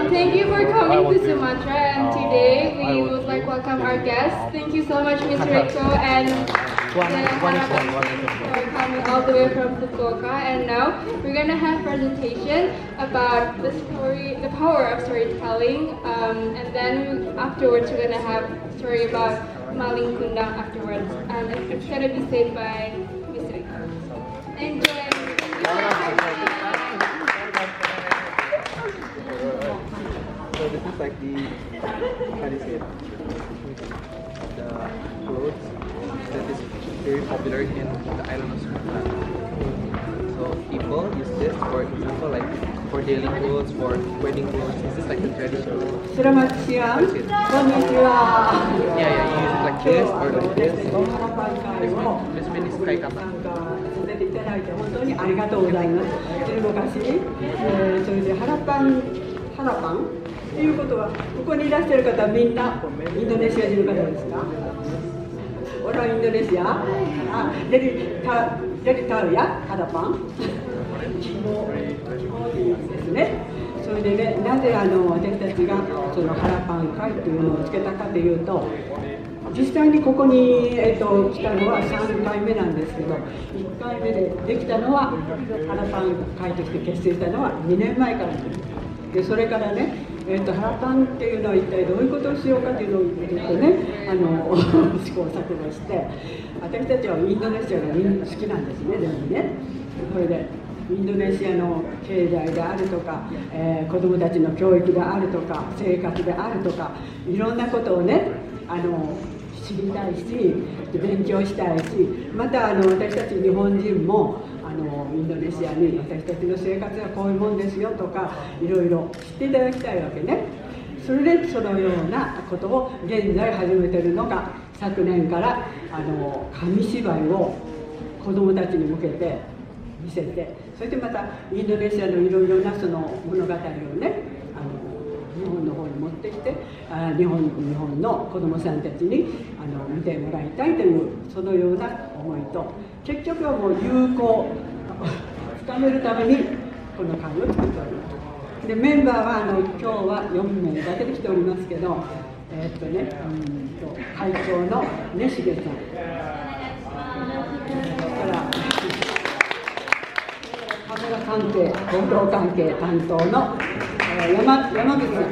Thank you for coming to Sumatra, and today we would like to welcome our guests. Thank you so much, Mr. Rico and for coming all the way from Fukuoka. And now we're gonna have presentation about the story, the power of storytelling, and then afterwards we're gonna have a story about Maling Kundang afterwards. It's gonna be said by Mr. Rico. Enjoy. So this is like the, how do you say it, the clothes that is very popular in the island of Sumatra. So people use this, for example, like for daily clothes, for wedding clothes. This is like the traditional. Selamat siang. Konnichiwa. Yeah, you use it like this or like this. There's many sky kata. いただいて本当にありがとうございます。昔、それで腹パンっていうことは、ここにいらっしゃる方はみんなインドネシア人の方ですか？Orang Indonesia? Jadi tahu ya harapan? ですね。それでね、なぜ私たちがそのハラパン会というのをつけたかというと、実際にここに、来たのは3回目なんですけど、1回目でできたのはハラパン会として結成したのは2年前からです。でそれからね、ハラパンっていうのは一体どういうことをしようかというのをずっとね試行錯誤して、私たちはインドネシアが好きなんですね、全部ね。それでインドネシアの経済であるとか、子どもたちの教育であるとか生活であるとか、いろんなことをね知りたいし勉強したいし、また私たち日本人もインドネシアに私たちの生活はこういうもんですよとかいろいろ知っていただきたいわけね。それでそのようなことを現在始めているのが、昨年から紙芝居を子どもたちに向けて見せて、そしてまたインドネシアのいろいろなその物語をね日本の方に持ってきて日本の子どもさんたちに見てもらいたいというそのような思いと、結局はもう友好を深めるためにこの会を作っております。でメンバーは今日は4名だけで来ておりますけど、会長の根重さん、からカメラ関係報道関係担当の山口さん、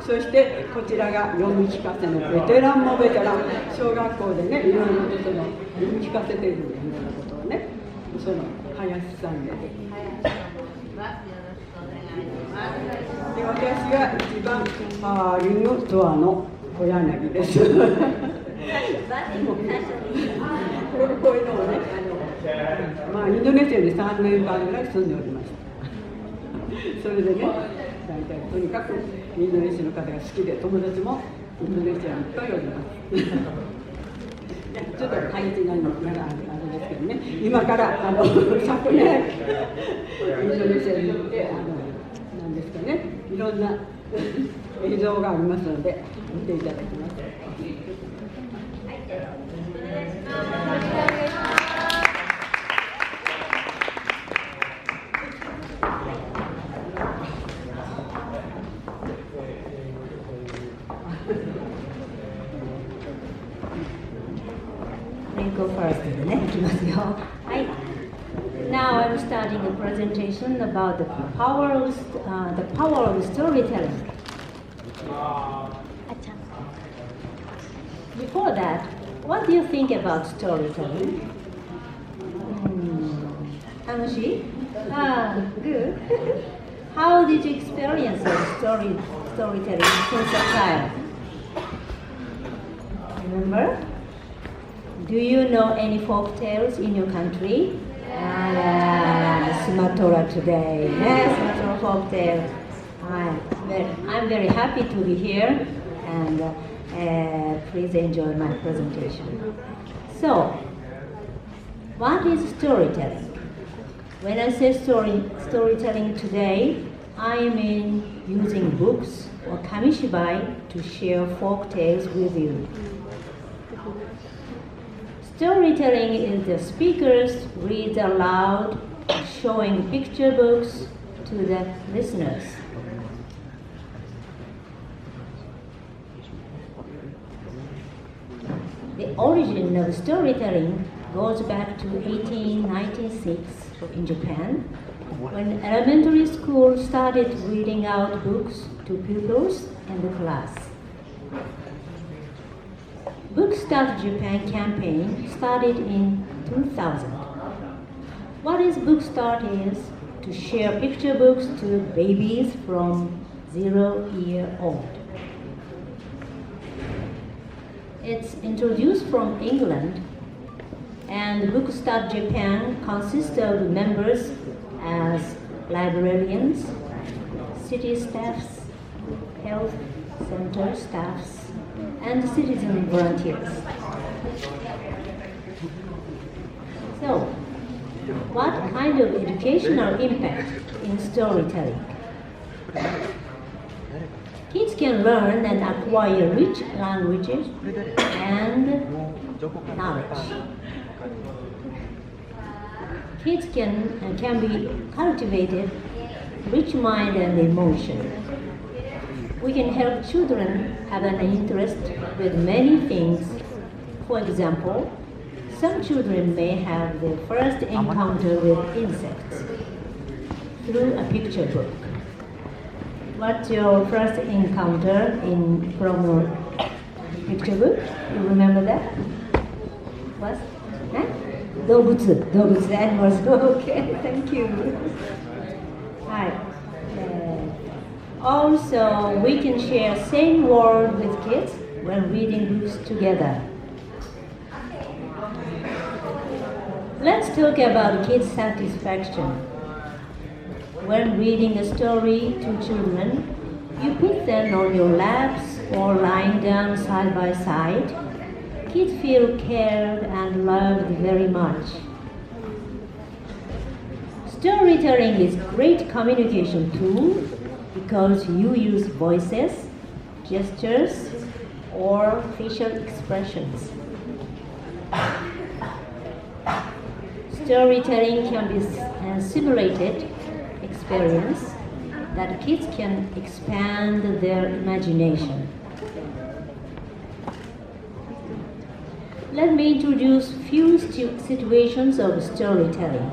そしてこちらが読み聞かせのベテランもベテラン、小学校でねいろいろとその読み聞かせているようなことをね、その林さんで。で私が一番パワーリングツアーの小柳です。こういうのをねインドネシアに3年間ぐらい住んでおりました。それでね、大体とにかくインドネシアの方が好きで、友達もインドネシアにいっぱいおります。ちょっと話になるのあれですけどね、今から昨年インドネシアに行ってなんですかね、いろんな映像がありますので見ていただきます。Go first ね、いきますよ。はい。Now I'm starting a presentation about the power of storytelling. Before that, what do you think about storytelling? 楽しい? Good. How did you experience storytelling since a child? Remember? Do you know any folk tales in your country? Sumatra today. Yes, Sumatra folk tales. I'm very happy to be here, and please enjoy my presentation. So, what is storytelling? When I say storytelling today, I mean using books or kamishibai to share folk tales with you. Storytelling is the speakers read aloud, showing picture books to the listeners. The origin of storytelling goes back to 1896 in Japan, when elementary school started reading out books to pupils in the class. Book Start Japan campaign started in 2000. What is Book Start is to share picture books to babies from 0 years old. It's introduced from England, and Book Start Japan consists of members as librarians, city staffs, health center staffs, and citizen volunteers. So, what kind of educational impact in storytelling? Kids can learn and acquire rich languages and knowledge. Kids can be cultivated rich mind and emotion. We can help children have an interest with many things. For example, some children may have their first encounter with insects through a picture book. What's your first encounter from a picture book? You remember that? What? Huh? 動物 animals. Okay, thank you. Hi. Also, we can share same word with kids when reading books together. Let's talk about kids' satisfaction. When reading a story to children, you put them on your laps or lying down side by side. Kids feel cared and loved very much. Storytelling is great communication tool because you use voices, gestures, or facial expressions. Storytelling can be a simulated experience that kids can expand their imagination. Let me introduce few situations of storytelling.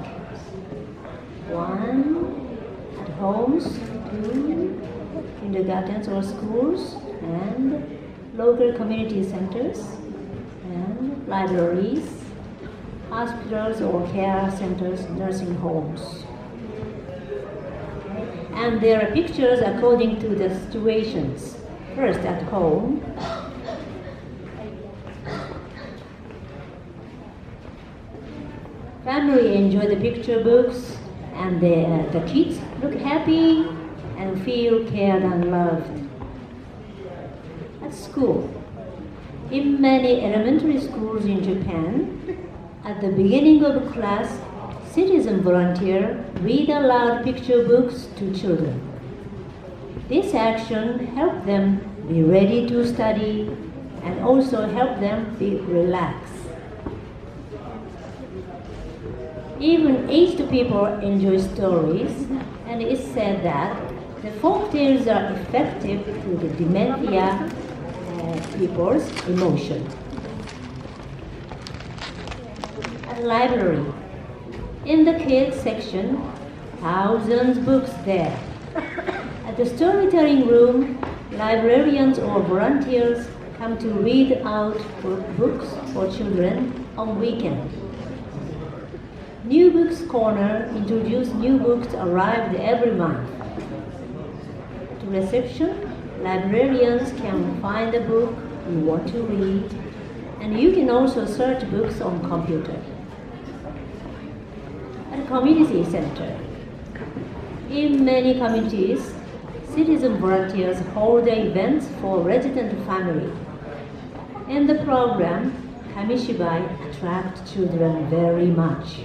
1, at homes, 2, kindergartens or schools, and local community centers, and libraries, hospitals or care centers, nursing homes. And there are pictures according to the situations. First, at home. Family enjoy the picture books, and the kids look happy and feel cared and loved. At school, in many elementary schools in Japan, at the beginning of class, citizen volunteers read aloud picture books to children. This action helps them be ready to study and also help them be relaxed. Even aged people enjoy stories, and it's said that the folk tales are effective to the dementia people's emotion. At library, in the kids section, thousands books there. At the storytelling room, librarians or volunteers come to read out books for children on weekends. New Books Corner introduce new books arrived every month. At reception, librarians can find the book you want to read, and you can also search books on computer. At a community center, in many communities, citizen volunteers hold events for resident family. In the program, Kamishibai attracts children very much.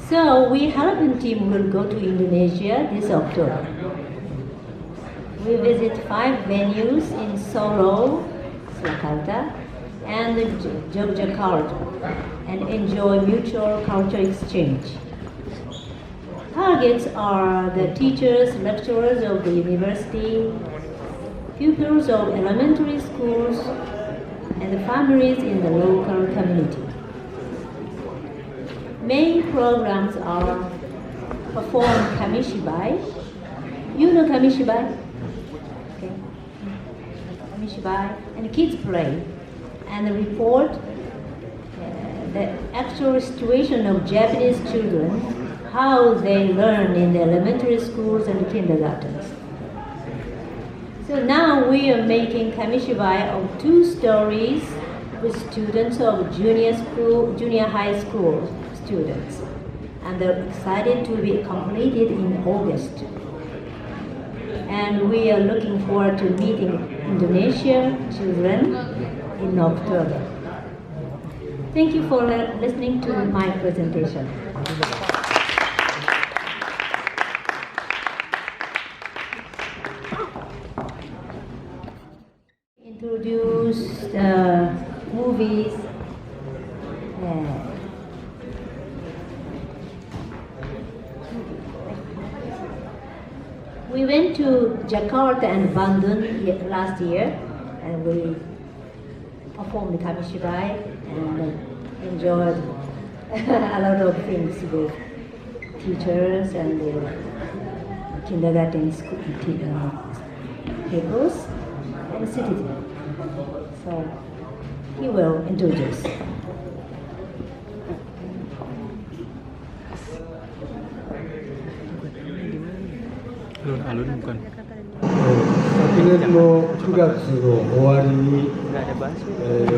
So we Harapan team will go to Indonesia this October. We visit 5 venues in Solo, Jakarta and Yogyakarta and enjoy mutual cultural exchange. Targets are the teachers, lecturers of the university, pupils of elementary schools, and the families in the local community. Main programs are perform kamishibai. You know kamishibai? Okay. Kamishibai and kids play and report the actual situation of Japanese children, how they learn in the elementary schools and kindergartens. So now we are making kamishibai of 2 stories with students of junior high school students, and they're excited to be completed in August. And we are looking forward to meeting Indonesian children in October. Thank you for listening to my presentation. Introduce the movies. We went to Jakarta and Bandung last year, and we performed kamishibai and enjoyed a lot of things with teachers and kindergarten school pupils and citizens. So he will introduce. Alun bukan. 昨年の9月の終わりに、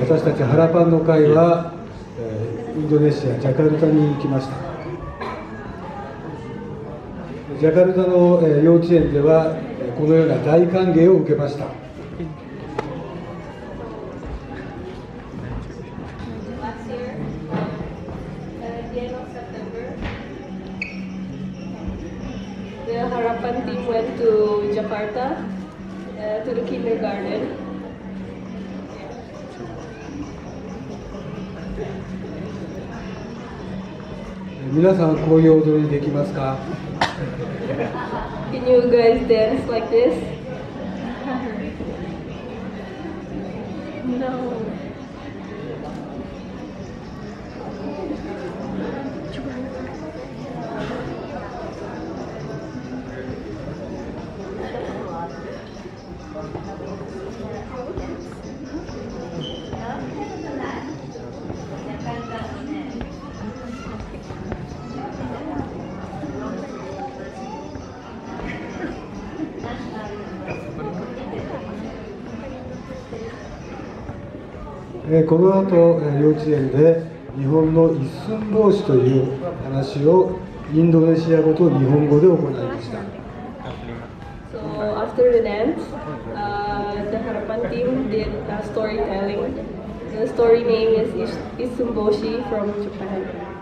私たちハラパンの会は、インドネシア・ジャカルタに行きました。ジャカルタの、幼稚園ではこのような大歓迎を受けました。The Harapan team went to Jakarta to the kindergarten. 皆さんこういう踊りできますか？ Can you guys dance like this? No. この後、幼稚園で日本の一寸法師という話をインドネシア語と日本語で行いました。So after the dance, the Harapan team did storytelling. The story name is Isumboshi from Japan.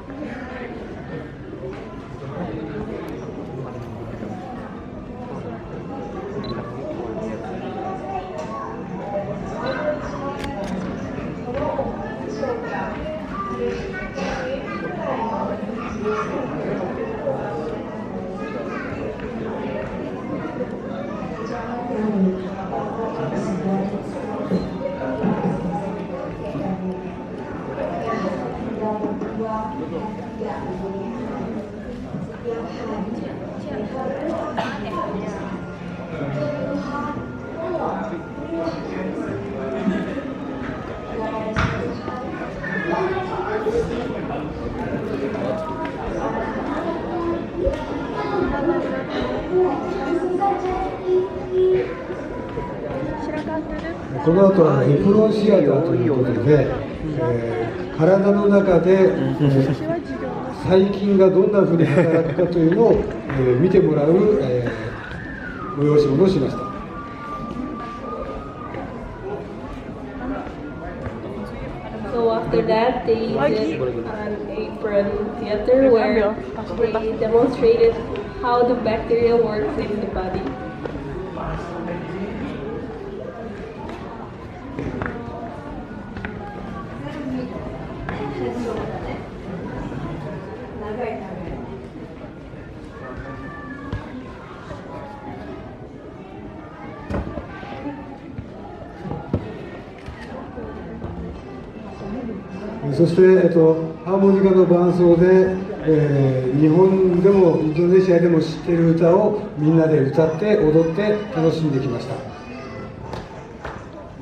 この後はエプロンシアターということで、体の中で、細菌がどんなふうに働くかというのを、見てもらう、催し物をしました。So after that, they did an apron theater where they demonstrated how the bacteria works in the body. そして、ハーモニカの伴奏で、日本でもインドネシアでも知っている歌をみんなで歌って踊って楽しんできました。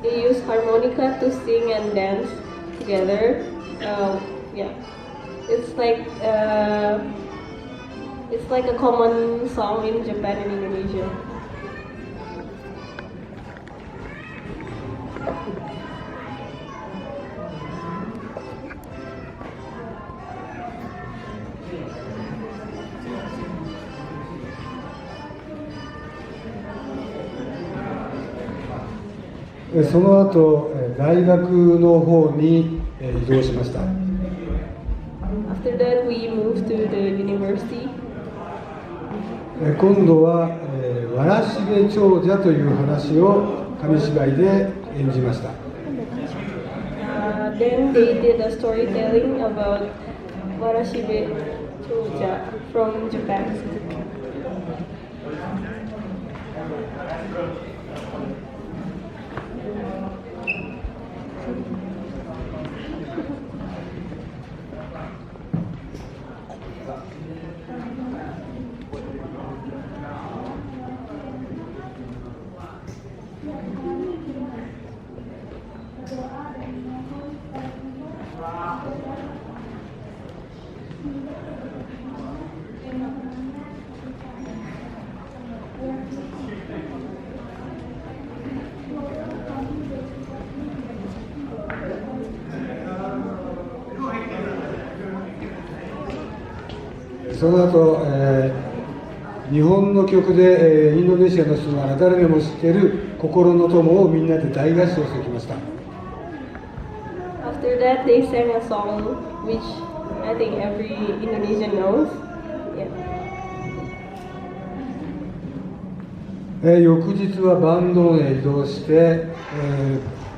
They use harmonica to sing and dance together. Yeah, it's like a common song in Japan and Indonesia. その後、大学の方に移動しました。After that, we moved to the university. 今度は、わらしべ長者という話を紙芝居で演じました。Then they did a storytelling about Warashibe Choja from Japan. その後、日本の曲で、インドネシアの人なら誰でも知っている心の友をみんなで大合唱してきました。After that, they sang a song which I think every Indonesian knows. Yeah. 翌日はバンドンへ移動して、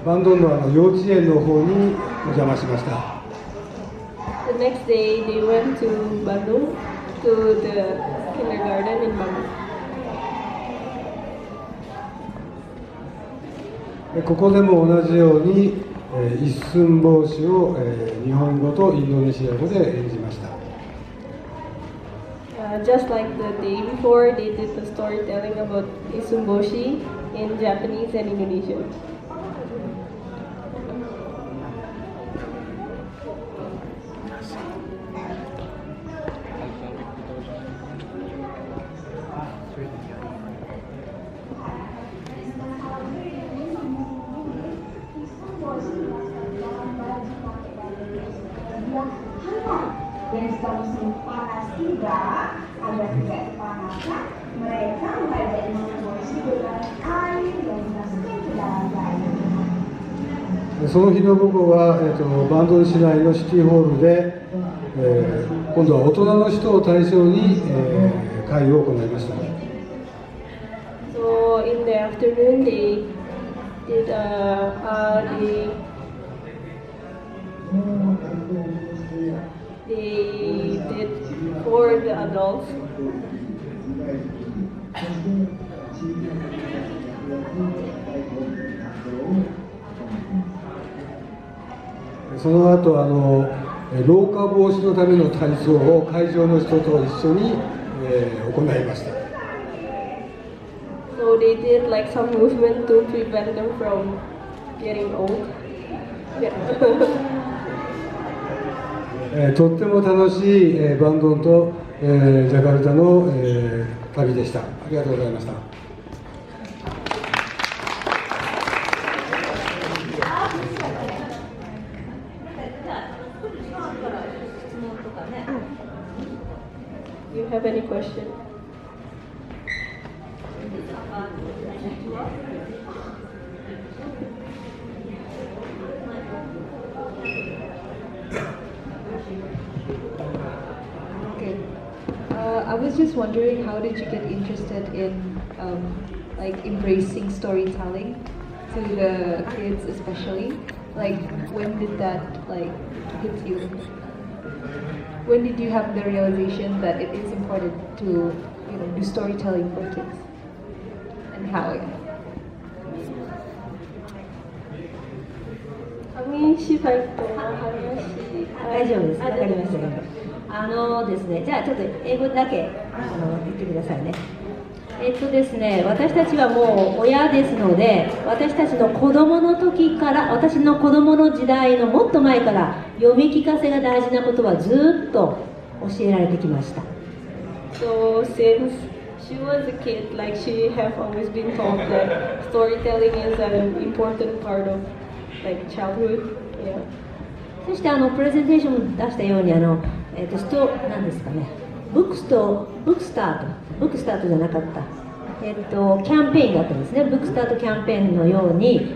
バンドンの幼稚園の方にお邪魔しました。The next day, they went to Bandung to the kindergarten in Bandung. ここでも同じように、一寸法師を、日本語とインドネシア語で演じました。Just like the day before, they did the storytelling about Isumboshi in Japanese and Indonesian. その日の午後は、バンドン市内のシティホールで、今度は大人の人を対象に、会を行いました。So in the afternoon, they did for the adults. その後老化防止のための体操を会場の人と一緒に、行いました。So they did like some movement to prevent them from getting old. Yeah. とっても楽しい、バンドンと、ジャカルタの、旅でした。ありがとうございました。You have any question? Okay. I was just wondering, how did you get interested in like embracing storytelling to the kids, especially? Like, when did that like hit you? When did you have the realization that it is important to, do storytelling for kids, and how? Kami shibay to hanashi. 大丈夫です。わかりました。ですね、じゃあちょっと英語だけ言ってくださいね。ですね、私たちはもう親ですので、私たちの子供の時から、私の子供の時代のもっと前から読み聞かせが大事なことはずっと教えられてきました。So since she was a kid, like she have always been taught that storytelling is an important part of like childhood. Yeah. そしてプレゼンテーション出したようになんですかね、ブックスタートじゃなかった、キャンペーンだったんですね。ブックスタートキャンペーンのように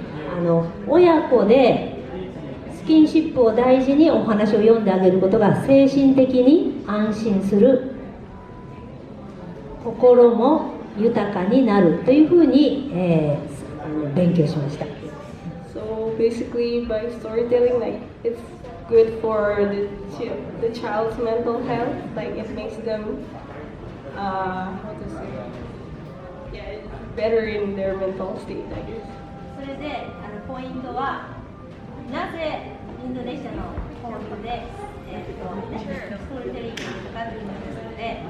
親子でスキンシップを大事にお話を読んであげることが精神的に安心する、心も豊かになるというふうに、勉強しました。So basically, by storytelling, like it's good for the child's mental health. Like it makes them, what to say, yeah, better in their mental state, I guess. それでポイントは、なぜインドネシアの本で、ストーリーテリングにかかっていますので、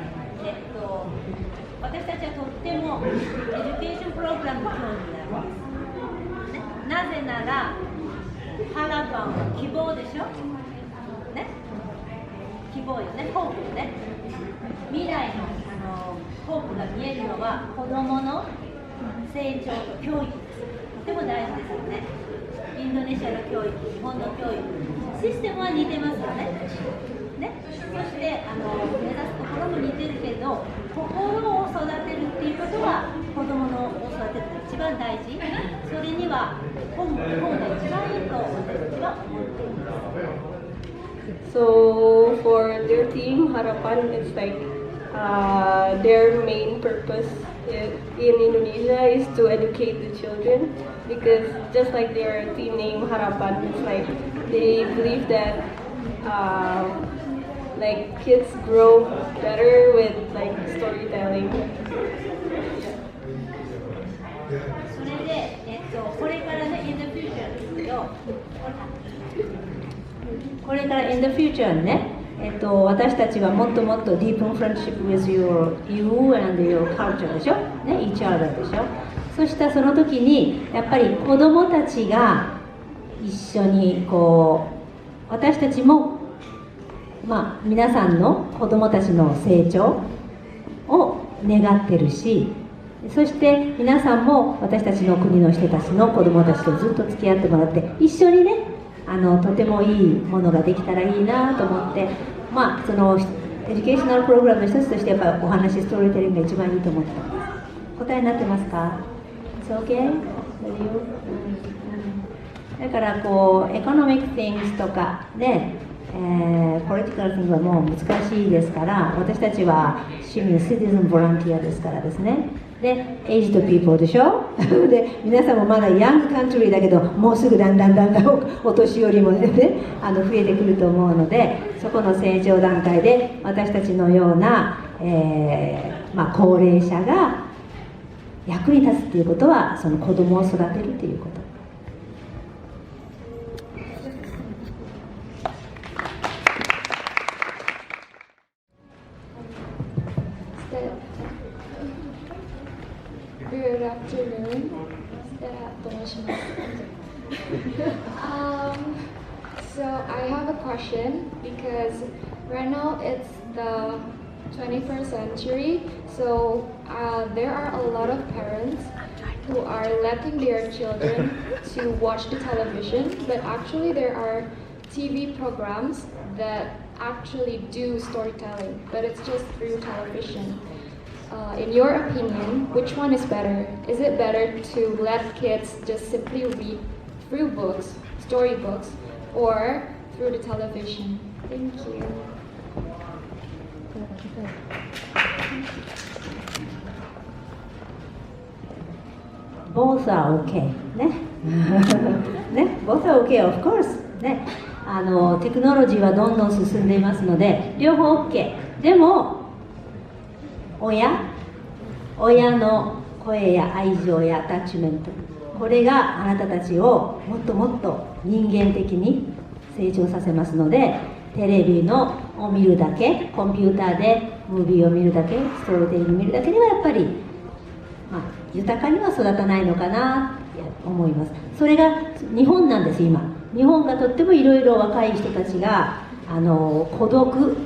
私たちはとってもエデュケーションプログラムに興味があります。なぜなら、ハラバンは希望でしょ、ね、希望よね、ホープよね。未来のホープが見えるのは子どもの成長と教育です。とても大事ですよね。インドネシアの教育、日本の教育、システムは似てますよね。そして目指すところも似てるけど、心を育てるっていうことは子どもを育てるのが一番大事。それには本が一番いいと私たちは思っています。So for their team, Harapan, it's like their main purpose in Indonesia is to educate the children, because just like their team name Harapan, it's like they believe that like kids grow better with like storytelling. それで、これからね、in the future ですけど、これから in the future にね、私たちはもっともっと deepen friendship with you and your culture でしょ、ね、each other でしょ。そしたその時にやっぱり子どもたちが一緒に私たちも皆さんの子どもたちの成長を願ってるし、そして皆さんも私たちの国の人たちの子どもたちとずっと付き合ってもらって、一緒にねとてもいいものができたらいいなと思って、そのエデュケーショナルプログラムの一つとしてやっぱりお話ストーリーテリングが一番いいと思ったんです。答えになってますか？ It's okay? だからエコノミック things とかね、ポリティカル things はもう難しいですから、私たちは市民シティズンボランティアですからですね。で、エイジドピーポーでしょで、皆さんもまだヤングカントリーだけど、もうすぐだんだんお年寄りもね、増えてくると思うので、そこの成長段階で私たちのような、高齢者が役に立つっていうことは、その子供を育てるっていうこと。Good afternoon. So I have a question, because right now it's the 21st century, so there are a lot of parents who are letting their children to watch the television, but actually there are TV programs that actually do storytelling, but it's just through television. In your opinion, which one is better? Is it better to let kids just simply read through books, storybooks, or through the television? Thank you. Both are okay. ねね、both are okay, of course. ね、テクノロジーはどんどん進んでいますので、両方 OK。でも親の声や愛情やアタッチメントこれがあなたたちをもっともっと人間的に成長させますので、テレビを見るだけ、コンピューターでムービーを見るだけ、ストーリーテリング見るだけではやっぱり、豊かには育たないのかなと思います。それが日本なんです。今日本がとってもいろいろ若い人たちが孤独、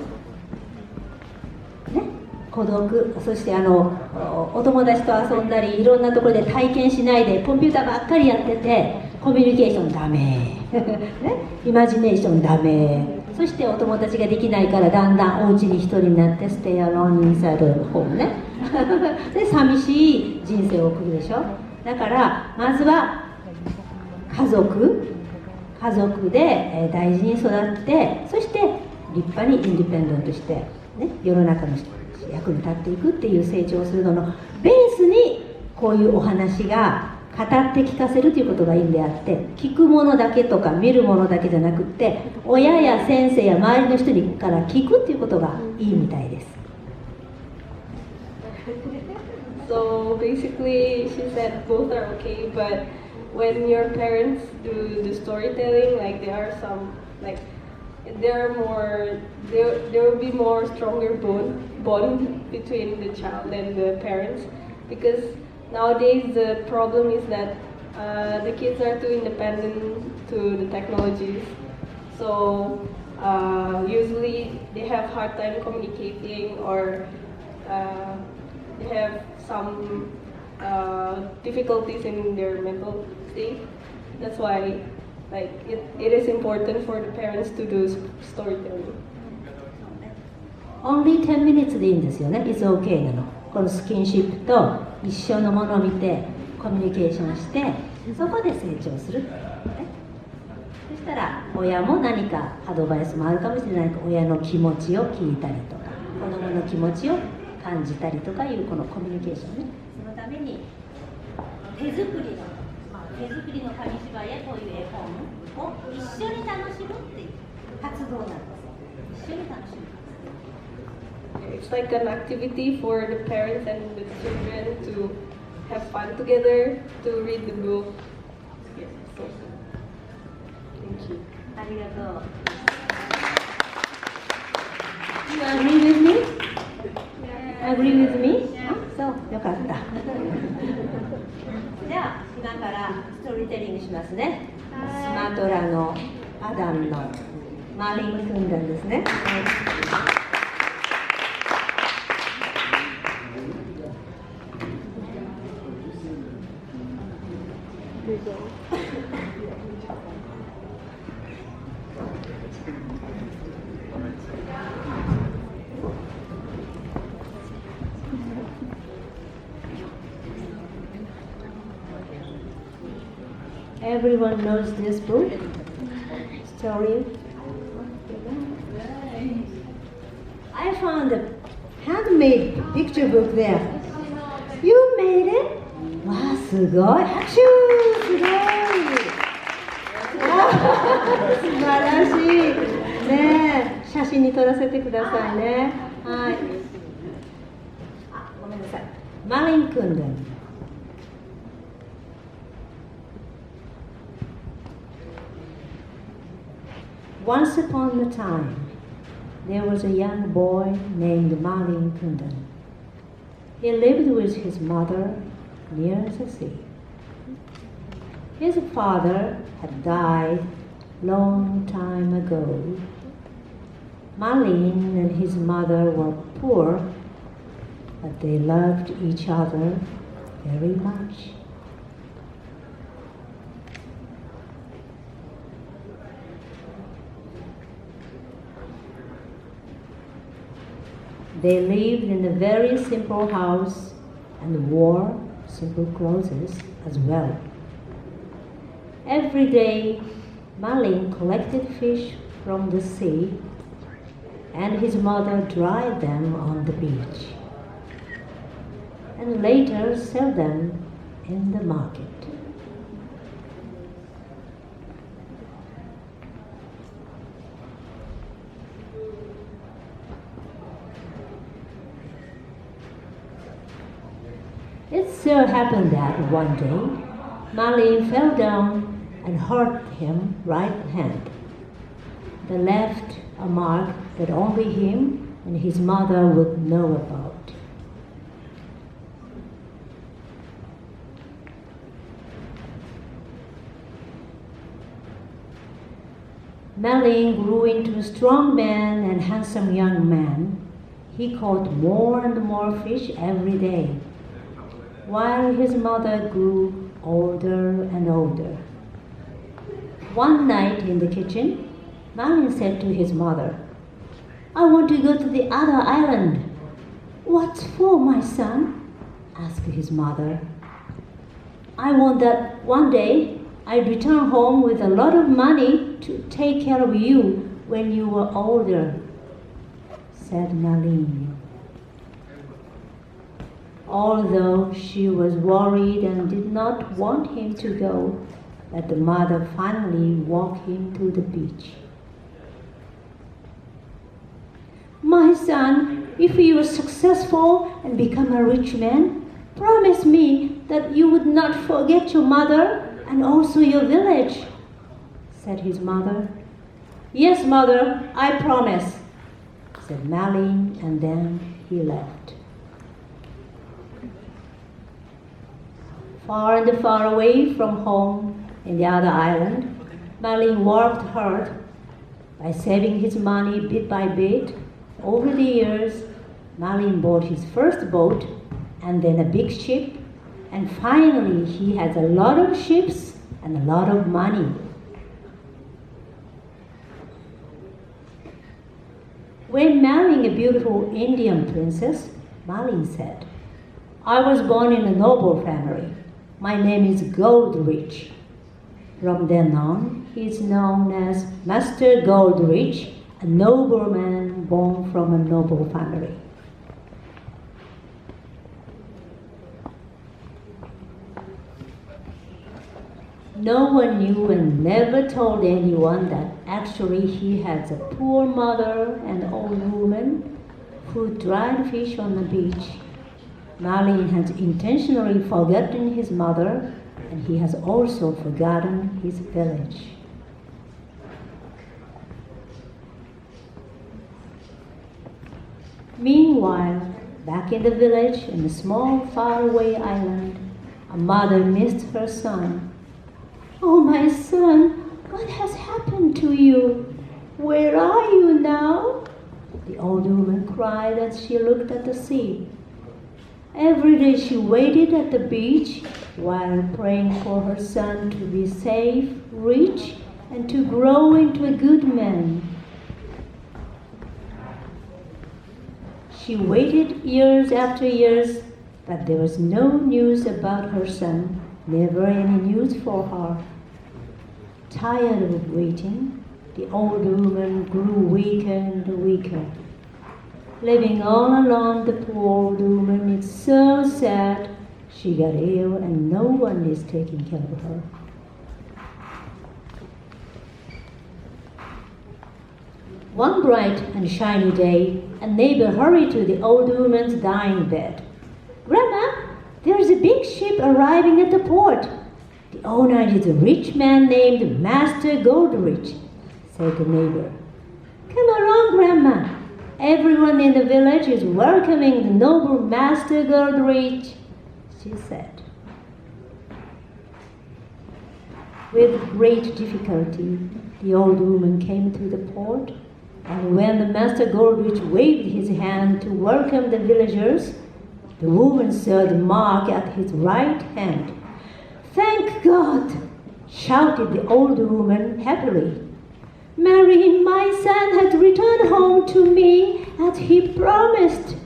そしてお友達と遊んだりいろんなところで体験しないでコンピューターばっかりやってて、コミュニケーションダメ、イマジネーションダメ、そしてお友達ができないからだんだんお家に一人になってステイアローンインサイドホームねで寂しい人生を送るでしょ。だからまずは家族で大事に育って、そして立派にインディペンデントして、世の中の役に立っていくっていう成長をするののベースにこういうお話が語って聞かせるということがいいんであって、聞くものだけとか見るものだけじゃなくって、親や先生や周りの人にから聞くっていうことがいいみたいです。So basically, she said both are okay, but when your parents do the storytelling, like there are some, like there will be more stronger bond between the child and the parents, because nowadays the problem is that the kids are too independent to the technologies, so usually they have hard time communicating, or they have some difficulties in their mental state. That's why it is important for the parents to do storytelling. Only 10 minutes でいいんですよね。It's okay なの。このスキンシップと一緒のものを見てコミュニケーションして、そこで成長する、そしたら親も何かアドバイスもあるかもしれないけど、親の気持ちを聞いたりとか、子供の気持ちを感じたりとかいうこのコミュニケーションね。そのために手作りの紙芝居やこういう絵本を一緒に楽しむっていう活動なんです。一緒に楽しむ。It's like an activity for the parents and the children to have fun together, to read the book. Yes, so thank you. ありがとう。You agree with me? Agree with me? そう、よかった。じゃあ今からストーリーテリングしますね。スマトラのアダムのマリン訓練ですね。Everyone knows this book? Story? I found a handmade picture book there. You made it? わあ、すごい。拍手すごい。素晴らしい。ねえ、写真に撮らせてくださいね。はい。あ、ごめんなさい。マリン訓練。Once upon a time, there was a young boy named Malin Kundan. He lived with his mother near the sea. His father had died long time ago. Malin and his mother were poor, but they loved each other very much. They lived in a very simple house and wore simple clothes as well. Every day, Malin collected fish from the sea, and his mother dried them on the beach, and later sell them in the market. It so happened that one day, Marlene fell down and hurt him right hand. That left a mark that only him and his mother would know about. Marlene grew into a strong man and handsome young man. He caught more and more fish every day, while his mother grew older and older. One night in the kitchen, Marlene said to his mother, "I want to go to the other island." "What for, my son?" asked his mother. "I want that one day I'd return home with a lot of money to take care of you when you were older," said Marlene. Although she was worried and did not want him to go, but the mother finally walked him to the beach. "My son, if you are successful and become a rich man, promise me that you would not forget your mother and also your village," said his mother. "Yes, mother, I promise," said Marlene, and then he left. Far and far away from home in the other island, Marlene worked hard by saving his money bit by bit. Over the years, Marlene bought his first boat and then a big ship, and finally he has a lot of ships and a lot of money. When marrying a beautiful Indian princess, Marlene said, "I was born in a noble family. My name is Goldrich." From then on, he is known as Master Goldrich, a nobleman born from a noble family. No one knew and never told anyone that actually he has a poor mother and old woman who dried fish on the beach. Marlene has intentionally forgotten his mother, and he has also forgotten his village. Meanwhile, back in the village, in a small faraway island, a mother missed her son. "Oh, my son, what has happened to you? Where are you now?" the old woman cried as she looked at the sea. Every day she waited at the beach while praying for her son to be safe, rich, and to grow into a good man. She waited years after years, but there was no news about her son, never any news for her. Tired of waiting, the old woman grew weaker and weaker. Living all alone, the poor old woman is so sad. She got ill and no one is taking care of her. One bright and shiny day, a neighbor hurried to the old woman's dying bed. "Grandma, there is a big ship arriving at the port. The owner is a rich man named Master Goldrich," said the neighbor. "Come along, Grandma. Everyone in the village is welcoming the noble Master Goldrich," she said. With great difficulty, the old woman came to the port, and when the Master Goldrich waved his hand to welcome the villagers, the woman saw the mark at his right hand. "Thank God!" shouted the old woman happily. "Marlene, my son has returned home to me as he promised."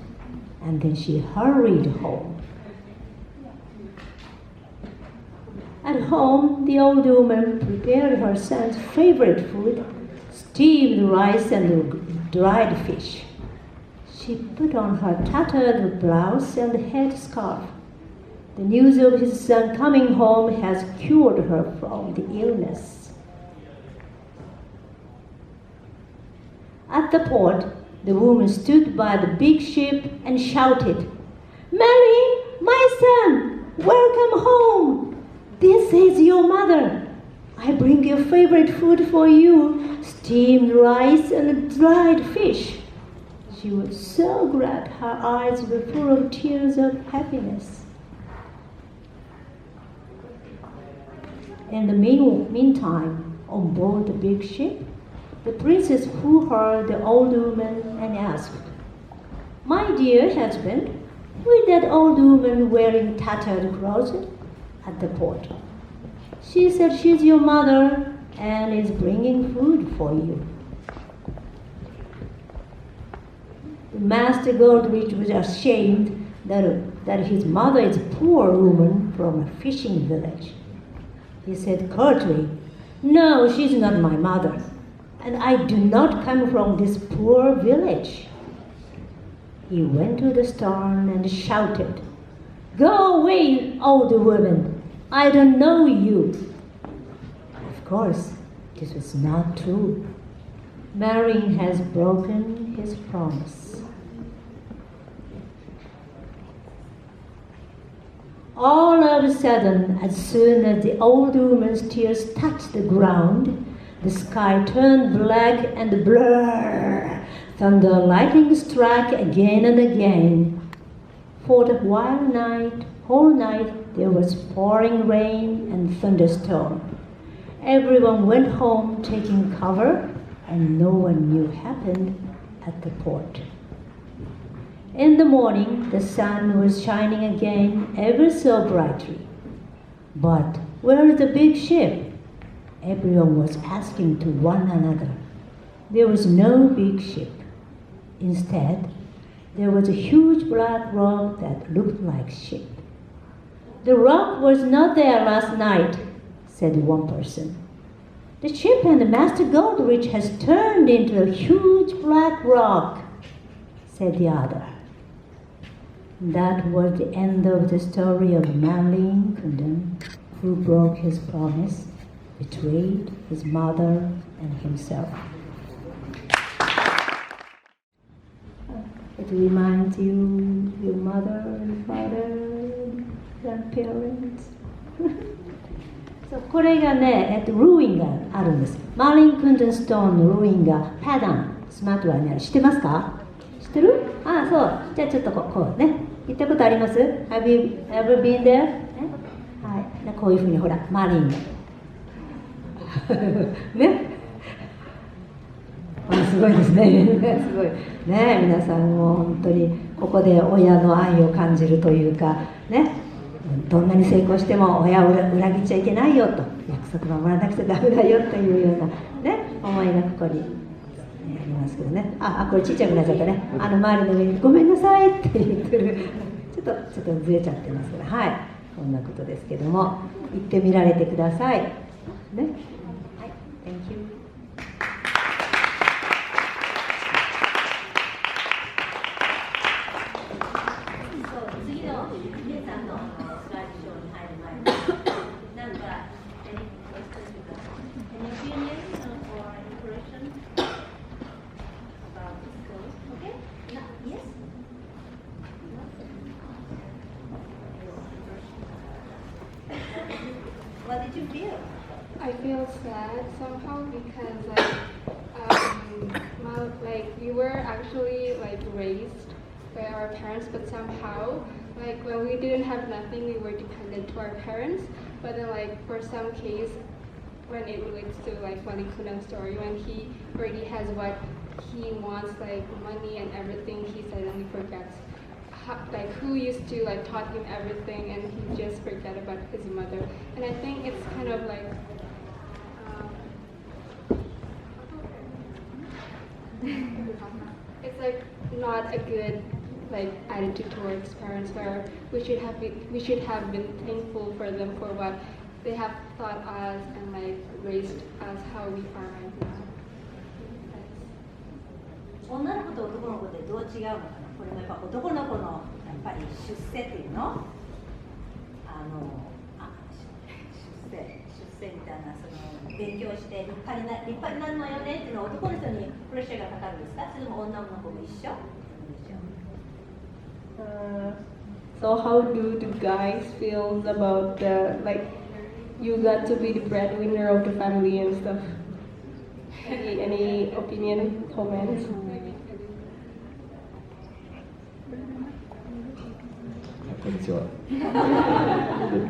And then she hurried home. At home, the old woman prepared her son's favorite food, steamed rice and dried fish. She put on her tattered blouse and headscarf. The news of his son coming home has cured her from the illness. At the port, the woman stood by the big ship and shouted, "Marlene, my son, welcome home! This is your mother. I bring your favorite food for you, steamed rice and dried fish. She was so glad her eyes were full of tears of happiness. In the meantime, on board the big ship, the princess flew her the old woman and asked, "My dear husband, who is that old woman wearing tattered clothes at the port?" She said, "She's your mother and is bringing food for you." The master Goldrich was ashamed that his mother is a poor woman from a fishing village. He said curtly, "No, she's not my mother, and I do not come from this poor village." He went to the stern and shouted, "Go away, old woman! I don't know you." Of course, this was not true. Marin has broken his promise. All of a sudden, as soon as the old woman's tears touched the ground, the sky turned black and blur. Thunder and lightning struck again and again. For the whole night, there was pouring rain and thunderstorm. Everyone went home taking cover, and no one knew what happened at the port. In the morning, the sun was shining again ever so brightly. But where is the big ship? Everyone was asking to one another. There was no big ship. Instead, there was a huge black rock that looked like a ship. "The rock was not there last night," said one person. "The ship and Master Goldrich has turned into a huge black rock," said the other. That was the end of the story of Marin Kundun, who broke his promise, betrayed his mother and himself. It reminds you your mother and father, grandparents. そうこれがね、ルーインがあるんです。マーリン・クンドンストーンのルーインがパダン、スマトラにある。知ってますか？知ってる？ああ、そう。じゃあちょっとこうね。行ったことあります？ Have you ever been there? はい。こういうふうにほら、マーリンが。ね。すごいですね。すごい。ね、皆さんも本当にここで親の愛を感じるというか、ね。どんなに成功しても親を裏切っちゃいけないよと、約束守らなくちゃダメだよというような、ね、思いがここにありますけどね。これちっちゃくなっちゃったね。周りの上にごめんなさいって言ってる。ちょっとずれちゃってますから、はい。こんなことですけども、行ってみられてください。ね。はい。Thank you. What did you feel? I feel sad somehow because we were actually raised by our parents, but somehow when we didn't have nothing, we were dependent to our parents. But then for some case, when it relates to Malik Kunang's story, when he already has what he wants, money and everything, he suddenly forgets who used to taught him everything, and he just forgot about his mother. And I think it's kind of it's not a good attitude towards parents, where we should have been thankful for them for what they have taught us and raised us how we are right now. 女の子と男の子でどう違うのかな。これもやっぱ男の子のやっぱり出世っていうの、出世みたいな、勉強して立派になるのよねっていうのは男の人にプレッシャーがかかるんですか？それとも女の子も一緒？So how do the guys feel about the you got to be the breadwinner of the family and stuff. Any opinion, comments? こんにちは。デ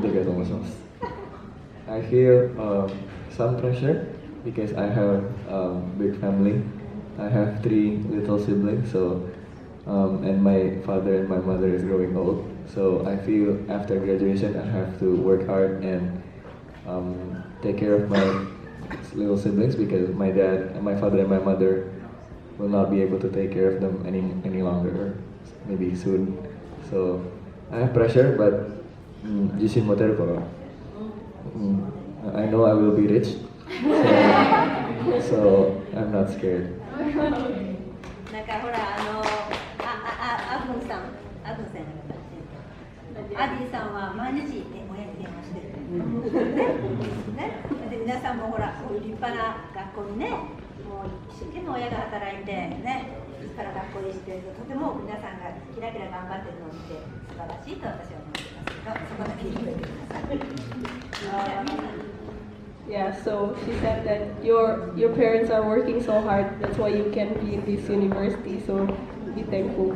ビアと申します。I feel some pressure because I have a big family. I have 3 little siblings, so and my father and my mother is growing old. So I feel after graduation I have to work hard and take care of my little siblings because my father and my mother will not be able to take care of them any longer, maybe soon. So I have pressure, but 自信持てるから。I know I will be rich, so I'm not scared. なんかほらアグンさんアディさんは毎日、ね、親に電話してるね、で皆さんもほらこういう立派な学校にねもう一生懸命親が働いてね立派な学校にしてとても皆さんがキラキラ頑張ってるのを見て素晴らしいと私は思ってますけどそこだけ言っておいてください。Yeah, so she said that your parents are working so hard, that's why you can be in this university, so be thankful.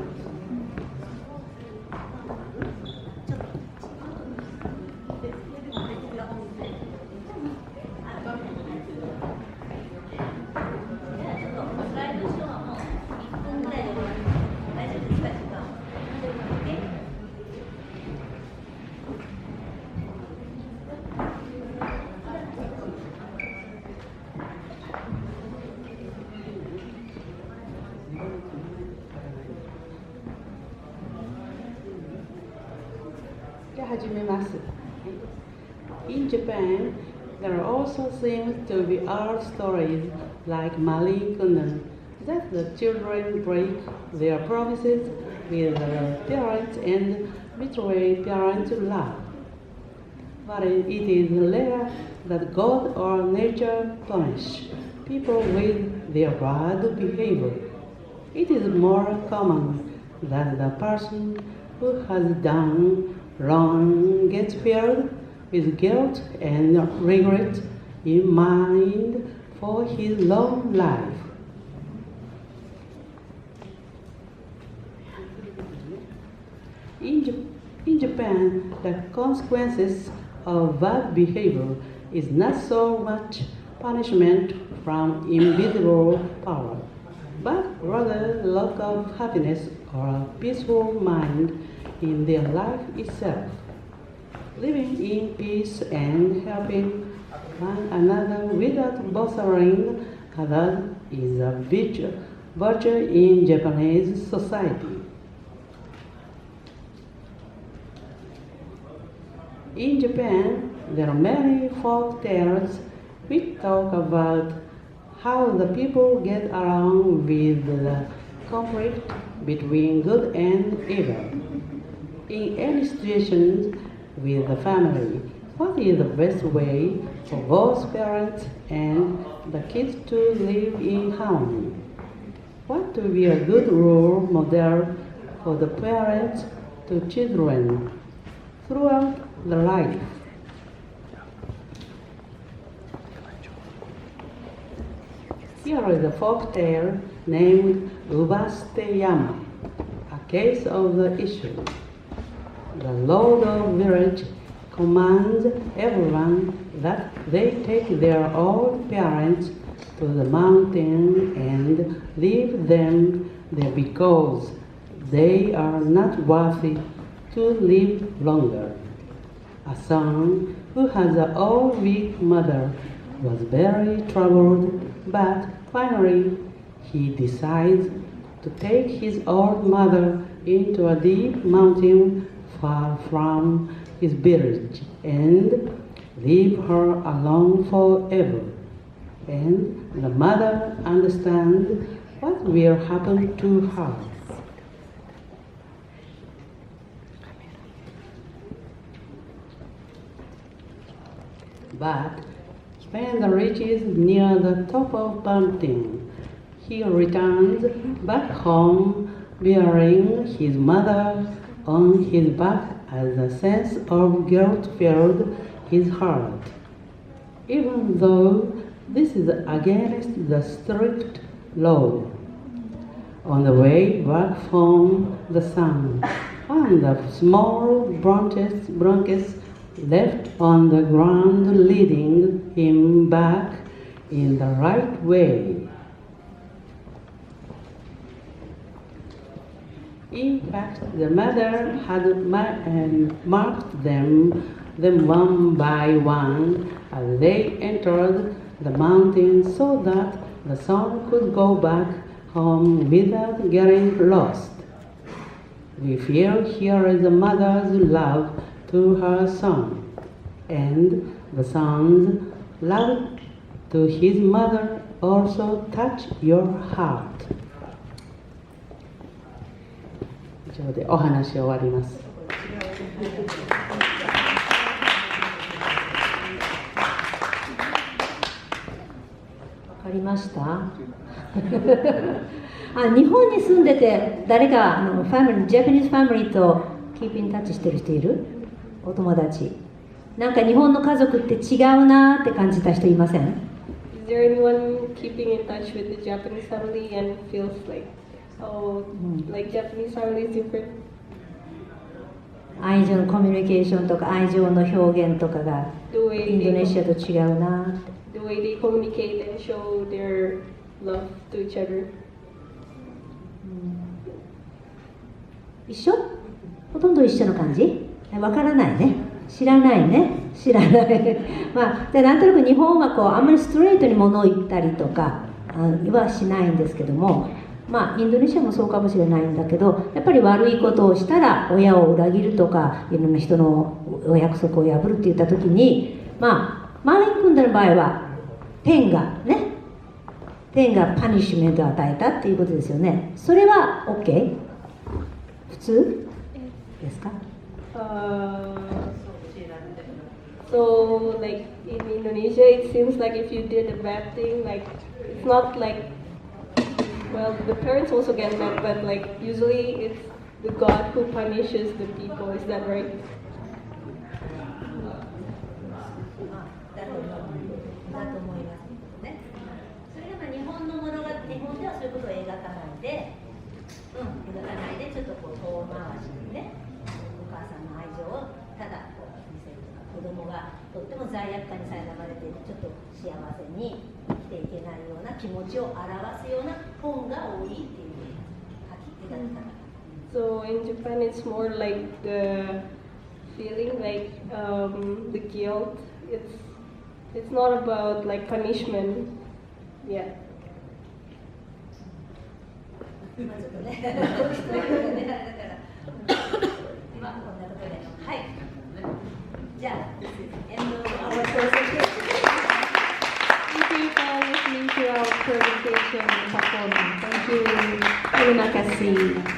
In Japan, there also seems to be art stories like Malikuna, that the children break their promises with their parents and betray parents' love. But it is rare that God or nature punish people with their bad behavior. It is more common that the person who has done wrong gets filled with guilt and regret in mind for his long life. In Japan, the consequences of bad behavior is not so much punishment from invisible power, but rather lack of happiness or a peaceful mind in their life itself. Living in peace and helping one another without bothering others is a virtue in Japanese society. In Japan, there are many folk tales which talk about how the people get along with the conflict between good and evil. In any situation with the family, what is the best way for both parents and the kids to live in harmony? What to be a good role model for the parents to children throughout the life? Here is a folk tale named Ubasteyama, a case of the issue. The lord of village commands everyone that they take their old parents to the mountain and leave them there because they are not worthy to live longer. A son who has an old weak mother was very troubled, but finally he decides to take his old mother into a deep mountain far from his village and leave her alone forever. And the mother understands what will happen to her. But when the reaches near the top of mountain, he returns back home bearing his mother on his back as a sense of guilt filled his heart. even though this is against the strict law. On the way back from the sun, and the small branches left on the ground leading him back in the right way. In fact, the mother had marked them one by one as they entered the mountain so that the son could go back home without getting lost. We feel here is a mother's love to her son, and the son's love to his mother also touch your heart. 以上でお話を終わります。わかりました？日本に住んでて誰かジャパニーズファミリーとキープインタッチしてる人いる？お友達。なんか日本の家族って違うなって感じた人いません？ Is there anyone keeping in touch with the Japanese family and feels like, oh, like Japanese family is different? 愛情のコミュニケーションとか愛情の表現とかがインドネシアと違うなって。The way they communicate and show their love to each other. 一緒？ほとんど一緒の感じ？わからないね。知らないね。知らない。まあ、でなんとなく日本はこうあんまりストレートに物を言ったりとかはしないんですけども、まあインドネシアもそうかもしれないんだけど、やっぱり悪いことをしたら親を裏切るとか、いろんな人のお約束を破るって言った時に、まあマーリン君の場合は天がパニッシュメントを与えたっていうことですよね。それは OK？ 普通ですか？So like in Indonesia, it seems like if you did a bad thing, like it's not like, well, the parents also get mad, but like usually it's the God who punishes the people. Is that right? だと思いますね。それがまあ日本の物語、日本ではそういうことを描かないで、ちょっとこう遠回しにね、お母さんの愛情をただこう見せるとか、子供がとっても罪悪感に苛まれている、ちょっと幸せに生きていけないような気持ちを表すような本が多いっていう書き手だったから。So in Japan, it's more like the feeling, like the guilt. It's not about like punishment. Yeah. まあちょっとね、だからまあこんなことで、はい。じゃあ、end of our presentation. Thank you for listening to our presentation and performance. Thank you. Terima kasih.